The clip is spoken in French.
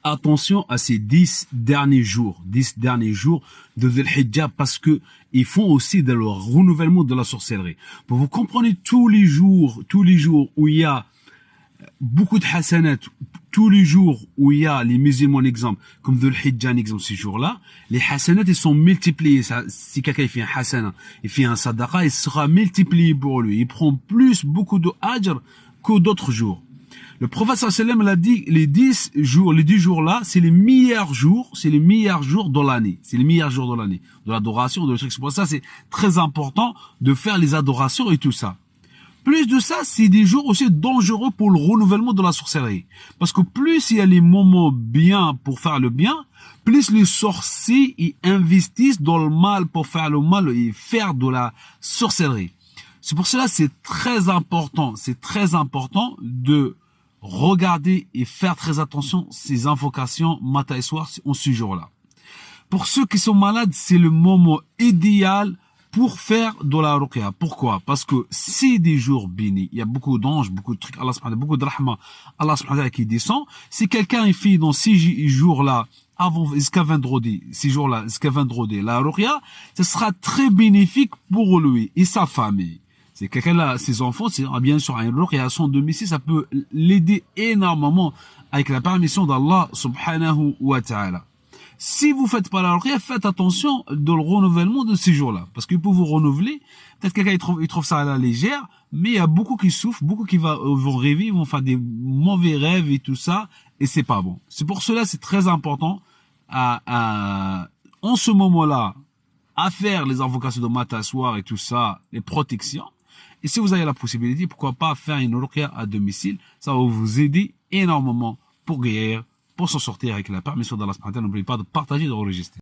attention à ces 10 derniers jours de Dhul Hijjah, parce que ils font aussi de le renouvellement de la sorcellerie. Pour vous comprendre, tous les jours où il y a beaucoup de hasanat, tous les jours où il y a les musulmans, exemple, comme Dhul Hijjah, exemple, ces jours-là, les hasanat, ils sont multipliés. Si quelqu'un fait un hasana, il fait un sadaqa, il sera multiplié pour lui. Il prend beaucoup de ajr que d'autres jours. Le prophète sallallahu alayhi wa sallam l'a dit, les 10 jours là, c'est les meilleurs jours de l'année. C'est les meilleurs jours de l'année. De l'adoration, de trucs. C'est pour ça, c'est très important de faire les adorations et tout ça. Plus de ça, c'est des jours aussi dangereux pour le renouvellement de la sorcellerie. Parce que plus il y a les moments bien pour faire le bien, plus les sorciers y investissent dans le mal pour faire le mal et faire de la sorcellerie. C'est pour cela, c'est très important de regarder et faire très attention ces invocations matin et soir en ce jour-là. Pour ceux qui sont malades, c'est le moment idéal pour faire de la ruqya. Pourquoi? Parce que c'est des jours bénis. Il y a beaucoup d'anges, beaucoup de trucs, Allah subhanahu wa ta'ala, beaucoup de rahma, Allah subhanahu wa ta'ala qui descend. Si quelqu'un fait dans ces jours-là, avant, jusqu'à vendredi, la ruqya, ce sera très bénéfique pour lui et sa famille. C'est quelqu'un là, ses enfants, c'est bien sûr un ruqya à son domicile, ça peut l'aider énormément avec la permission d'Allah subhanahu wa ta'ala. Si vous faites pas la ruqya, faites attention de le renouvellement de ces jours-là. Parce qu'il peut vous renouveler. Peut-être quelqu'un il trouve ça à la légère, mais il y a beaucoup qui souffrent, beaucoup qui vont rêver, ils vont faire des mauvais rêves et tout ça, et c'est pas bon. C'est pour cela, c'est très important en ce moment-là, à faire les invocations de matin, soir et tout ça, les protections. Et si vous avez la possibilité, pourquoi pas faire une ruqya à domicile? Ça va vous aider énormément pour guérir, pour s'en sortir avec la permission d'Allah subhanahu wa ta'ala. N'oubliez pas de partager et de enregistrer.